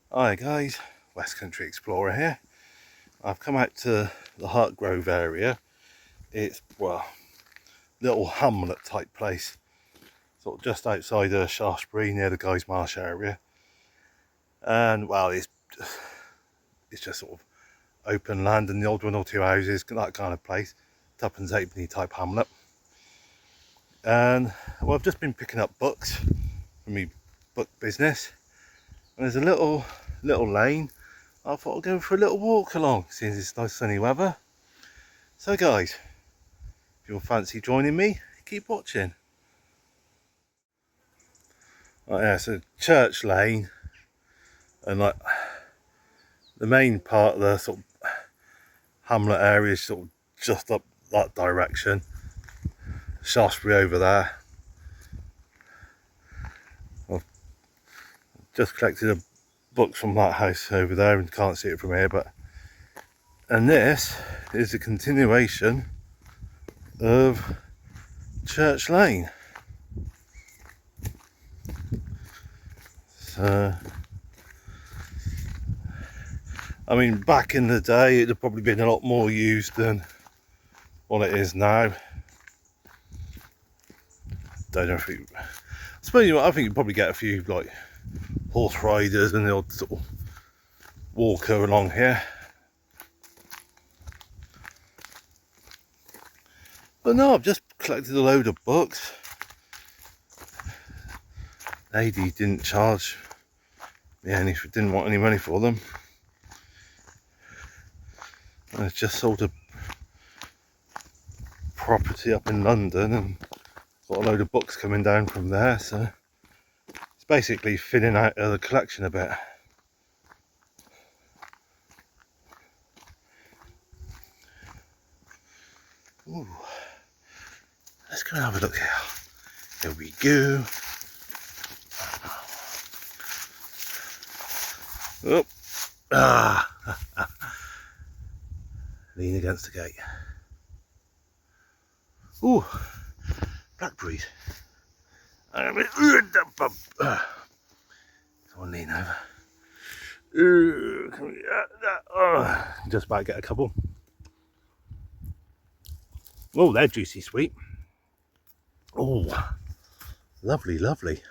Hi guys, West Country Explorer here. I've come out to the Hartgrove area. It's, well, little hamlet type place, sort of just outside of Shaftesbury near the Guy's Marsh area. And well, it's just sort of open land and the odd one or two houses, that kind of place. Tuppence halfpenny type hamlet. And well, I've just been picking up books for me book business. And there's a little lane. I thought I'd go for a little walk along, since it's nice sunny weather. So guys, if you'll fancy joining me, keep watching. Right, yeah, so Church Lane, and like the main part of the sort of hamlet area is sort of just up that direction. Shaftesbury over there. I've just collected a book from that house over there and can't see it from here, but and this is a continuation of Church Lane. So I mean, back in the day it'd have probably been a lot more used than what it is now. Don't know if it, I suppose I think you probably get a few like horse riders and they'll sort of walker along here. But no, I've just collected a load of books. Lady didn't charge me any, didn't want any money for them. I just sold a property up in London and got a load of books coming down from there, so it's basically filling out the collection a bit. Ooh. Let's go and have a look here. Here we go. Oh. Ah. Lean against the gate. Ooh, blackberries. Come on, lean over. Just about to get a couple. Oh, they're juicy sweet. Oh, lovely, lovely.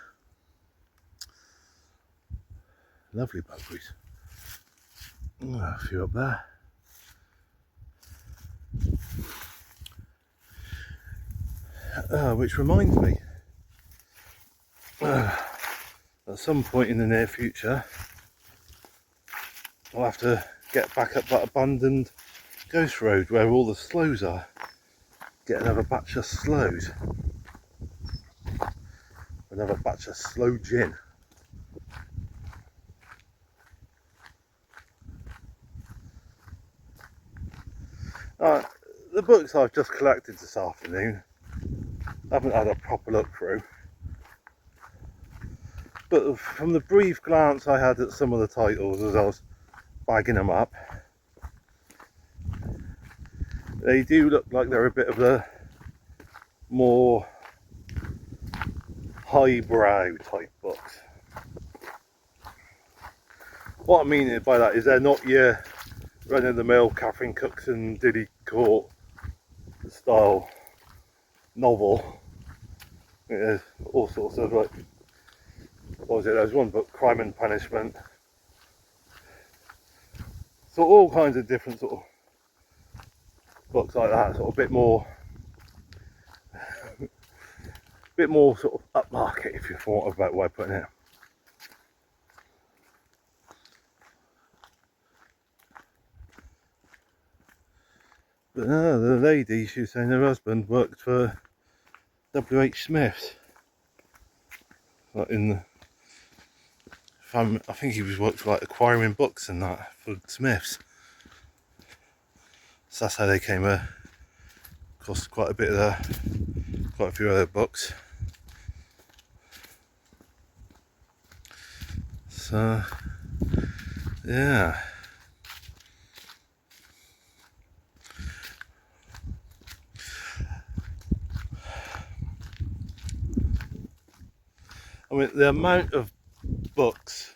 Lovely blackberries. A few up there. Which reminds me, at some point in the near future, I'll have to get back up that abandoned ghost road where all the sloes are. Get another batch of sloes. Another batch of sloe gin. The books I've just collected this afternoon, I haven't had a proper look through, but from the brief glance I had at some of the titles as I was bagging them up, they do look like they're a bit of a more highbrow type books. What I mean by that is they're not your run-of-the-mill Catherine Cookson Dilly Court style novel. There's all sorts of, like, what was it, there's one book, Crime and Punishment, so all kinds of different sort of books like that, sort of a bit more sort of upmarket, if you thought about way of putting it. But no, the lady, she was saying her husband worked for W.H. Smith's. Like in the, I think he was worked for like acquiring books and that for Smith's. So that's how they came across quite a bit of quite a few other books. So yeah. I mean, the amount of books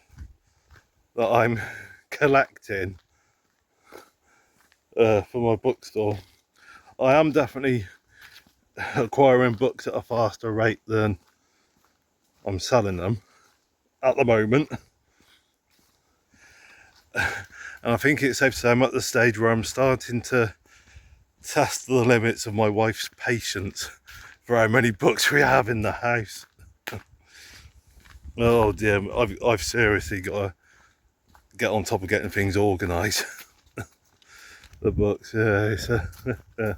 that I'm collecting for my bookstore. I am definitely acquiring books at a faster rate than I'm selling them at the moment. And I think it's safe to say I'm at the stage where I'm starting to test the limits of my wife's patience for how many books we have in the house. Oh dear, I've seriously got to get on top of getting things organised. The books, yeah. Yeah.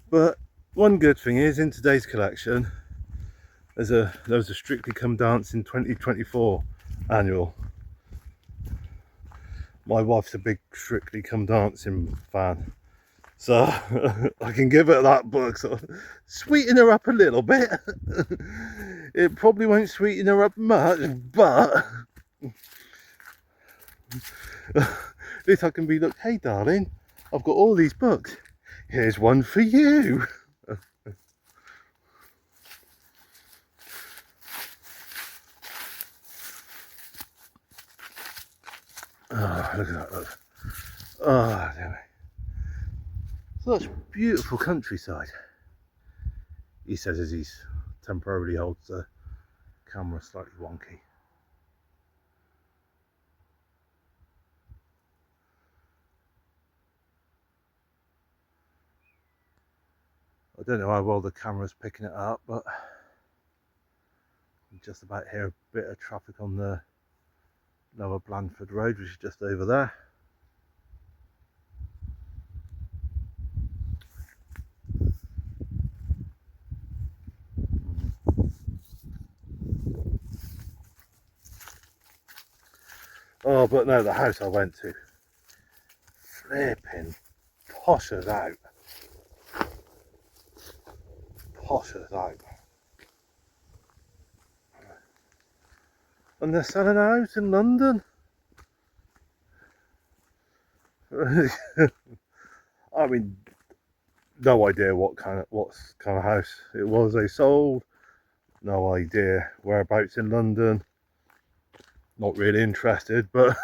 But one good thing is, in today's collection, there was a Strictly Come Dancing 2024 annual. My wife's a big Strictly Come Dancing fan, so I can give her that book, sort of sweeten her up a little bit. It probably won't sweeten her up much, but at least I can be, look, hey darling, I've got all these books. Here's one for you. Oh, look at that, look. Oh, damn it. Such beautiful countryside, he says as he's temporarily holds the camera slightly wonky. I don't know how well the camera's picking it up, but you just about hear a bit of traffic on the Lower Blandford Road, which is just over there. Oh, but no, the house I went to, flipping posh as out. Posh as out. And they're selling a house in London. I mean, no idea what kind of house it was they sold. No idea whereabouts in London. Not really interested, but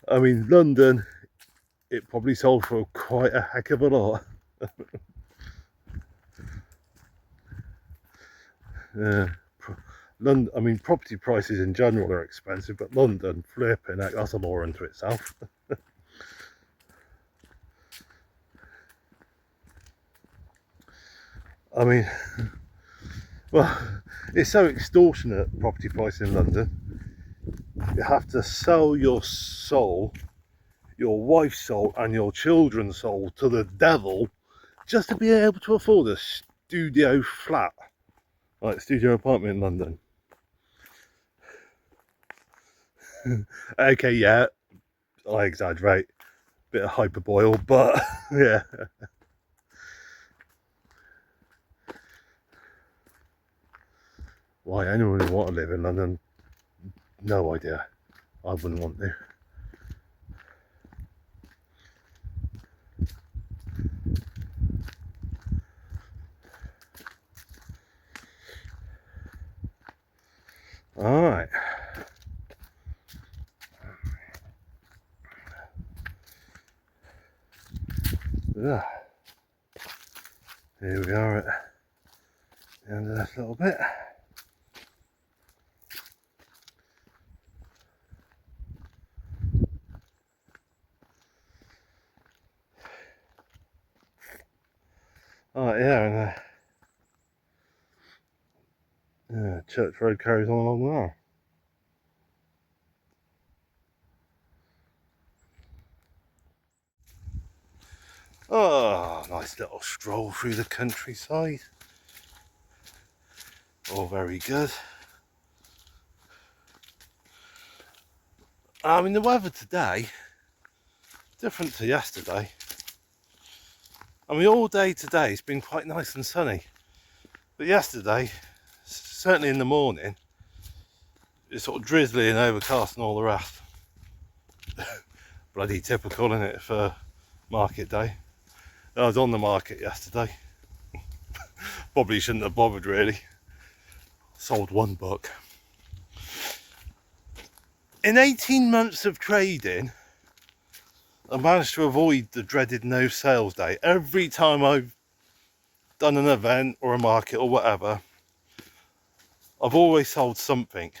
I mean, London, it probably sold for quite a heck of a lot. London, I mean, property prices in general are expensive, but London, flipping heck, that's a law unto itself. I mean, well, it's so extortionate, property prices in London. You have to sell your soul, your wife's soul and your children's soul to the devil just to be able to afford a studio flat, like studio apartment in London. Okay, yeah, I exaggerate, bit of hyperbole, but yeah. Why anyone would want to live in London, no idea. I wouldn't want to. All right. Yeah. Here we are at the end of this little bit. Oh yeah, and Church Road carries on along there. Oh, nice little stroll through the countryside. All very good. I mean, the weather today, different to yesterday. I mean, all day today it's been quite nice and sunny. But yesterday, certainly in the morning, it's sort of drizzly and overcast and all the rest. Bloody typical, isn't it, for market day? I was on the market yesterday. Probably shouldn't have bothered really. sold one book. In 18 months of trading, I managed to avoid the dreaded no sales day. Every time I've done an event or a market or whatever, I've always sold something.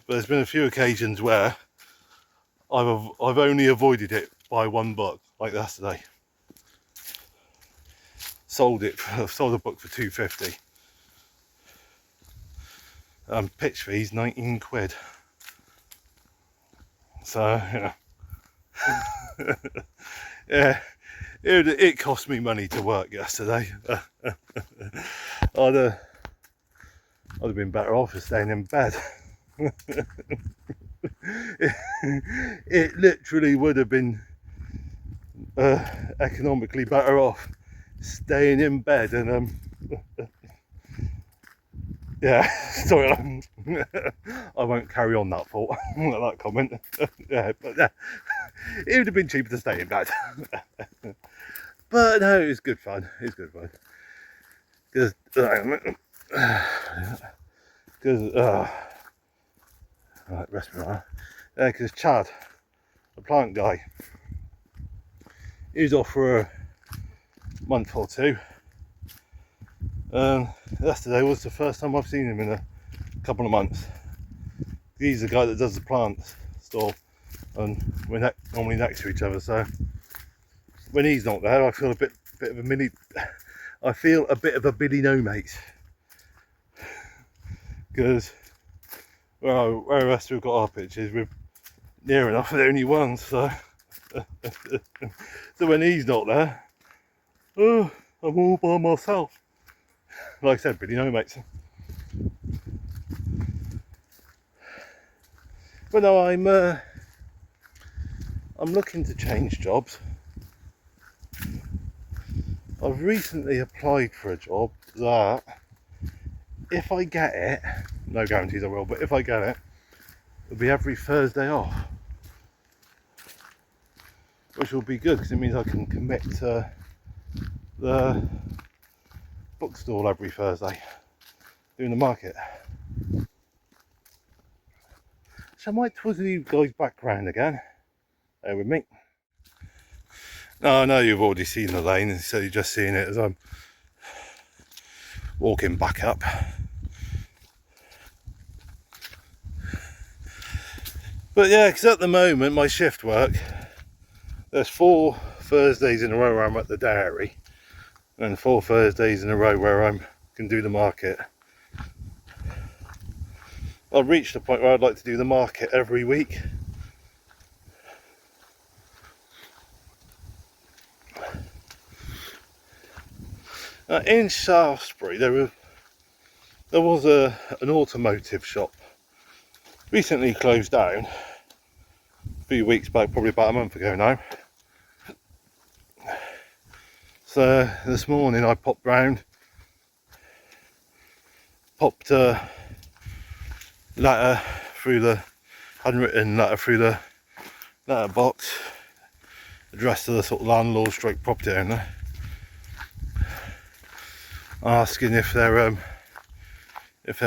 But there's been a few occasions where I've only avoided it by one book, like yesterday. Sold a book for £2.50. Pitch fees £19. So yeah, yeah, it cost me money to work yesterday. I'd have been better off for staying in bed. It literally would have been economically better off staying in bed and yeah, sorry, I won't carry on that thought, that comment. Yeah, but it would have been cheaper to stay in bed. But no, it was good fun. It's good fun because right, rest me right. Because Chad, the plant guy, he's off for a month or two. Yesterday was the first time I've seen him in a couple of months. He's the guy that does the plant store, and we're normally next to each other. So when he's not there, I feel a bit of a mini. I feel a bit of a Billy No Mates, because where us have got our pitches, we're near enough for the only ones. So so when he's not there, oh, I'm all by myself. Like I said, Billy No Mates. But no, I'm looking to change jobs. I've recently applied for a job that, if I get it, no guarantees I will, but if I get it, it'll be every Thursday off, which will be good because it means I can commit to the bookstall every Thursday, doing the market. So I might twizzle you guys back round again. There with me. Now I know you've already seen the lane, so you're just seeing it as I'm walking back up. But yeah, because at the moment my shift work, there's 4 Thursdays in a row where I'm at the dairy, and 4 Thursdays in a row where I can do the market. I've reached the point where I'd like to do the market every week. In Shaftesbury there was an automotive shop, recently closed down a few weeks back, probably about a month ago now. So this morning I popped round, popped a letter through the handwritten letter through the letterbox, addressed to the sort of landlord stroke property owner, asking if they're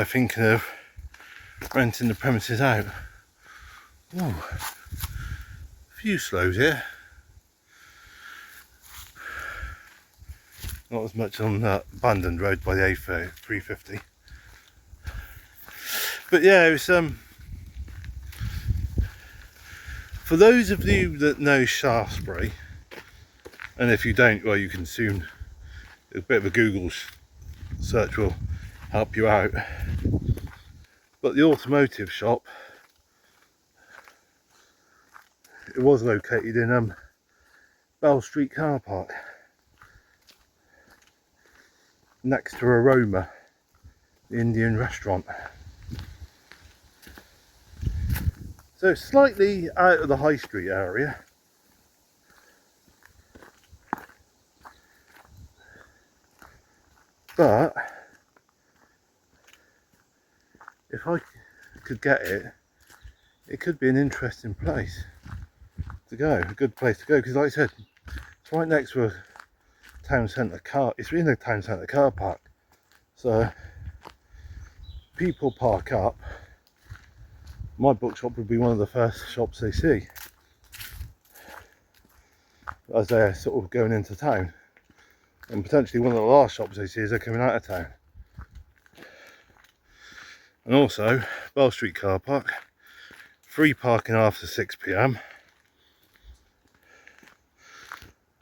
thinking of renting the premises out. Ooh, a few slows here. Not as much on that abandoned road by the A350. But yeah, it was for those of you that know Shaftesbury, and if you don't, well, you can soon, a bit of a Google search will help you out. But the automotive shop, it was located in Bell Street car park, next to Aroma, the Indian restaurant. So slightly out of the high street area. But if I could get it, it could be an interesting place to go, a good place to go, because like I said, it's right next to a town centre car, it's in a town centre car park. So people park up, my bookshop would be one of the first shops they see as they're sort of going into town, and potentially one of the last shops they see as they're coming out of town. And also, Bell Street car park, free parking after 6 PM.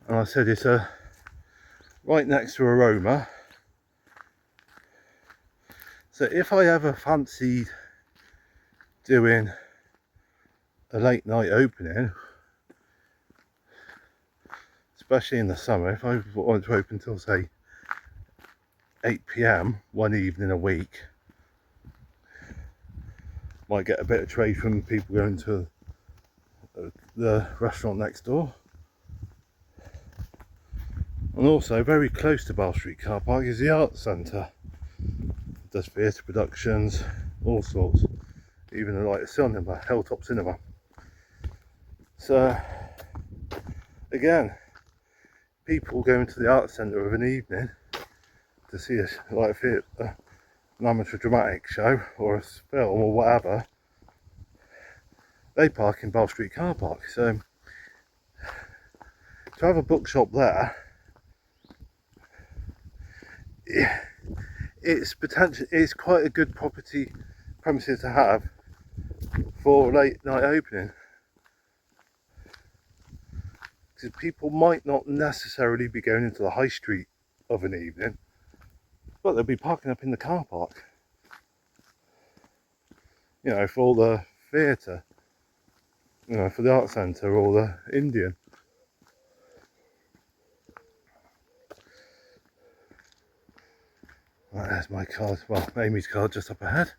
And I said it's right next to Aroma. So if I ever fancied doing a late night opening, especially in the summer, if I wanted to open till say 8 PM one evening a week, might get a bit of trade from people going to the restaurant next door. And also very close to Bell Street car park is the Arts Centre. It does theatre productions, all sorts, even like a cinema, Hilltop Cinema. So again, people going to the Arts Centre of an evening to see an amateur dramatic show or a film or whatever, they park in Bell Street car park. So to have a bookshop there, it's quite a good premises to have for late night opening, because people might not necessarily be going into the high street of an evening, but they'll be parking up in the car park, you know, for the theatre, you know, for the Art Centre or the Indian. Right, there's my car, well, Amy's car just up ahead.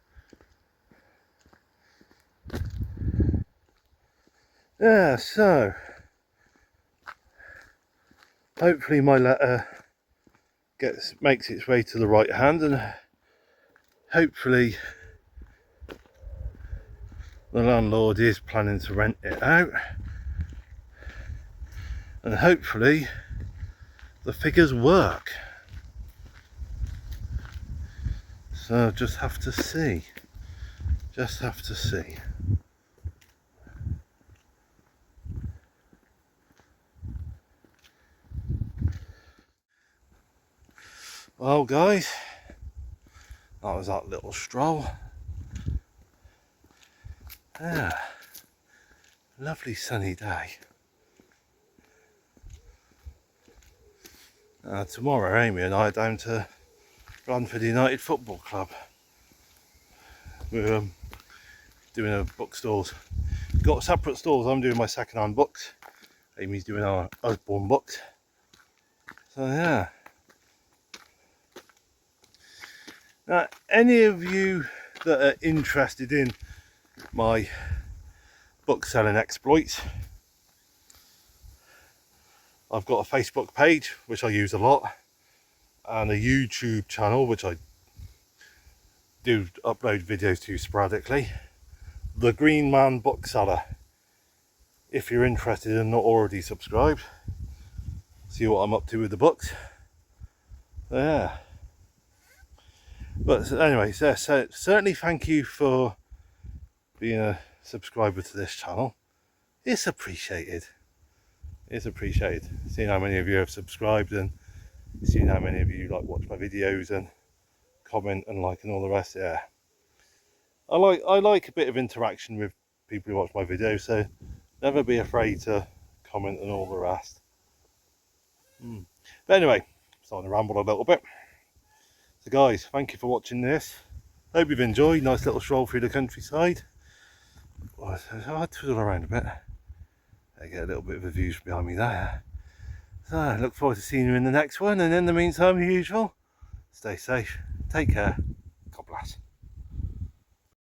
Yeah, so hopefully my letter makes its way to the right hand, and hopefully the landlord is planning to rent it out, and hopefully the figures work. So just have to see. Well guys, that was that little stroll. Yeah, lovely sunny day. Tomorrow Amy and I are down to Blandford United Football Club. We're doing a bookstores. Got separate stalls. I'm doing my second-hand books. Amy's doing our Usborne books. So yeah. Now, any of you that are interested in my book selling exploits, I've got a Facebook page which I use a lot, and a YouTube channel which I do upload videos to sporadically. The Green Man Bookseller. If you're interested and not already subscribed, see what I'm up to with the books. Yeah. But anyway, so certainly thank you for being a subscriber to this channel. It's appreciated. It's appreciated. Seeing how many of you have subscribed, and seeing how many of you like watch my videos and comment and like and all the rest. Yeah, I like a bit of interaction with people who watch my videos, so never be afraid to comment and all the rest. But anyway, I'm starting to ramble a little bit. So guys, thank you for watching this. Hope you've enjoyed. Nice little stroll through the countryside. I'll twiddle around a bit. I get a little bit of a view behind me there. So I look forward to seeing you in the next one, and in the meantime, as usual, stay safe, take care, God bless.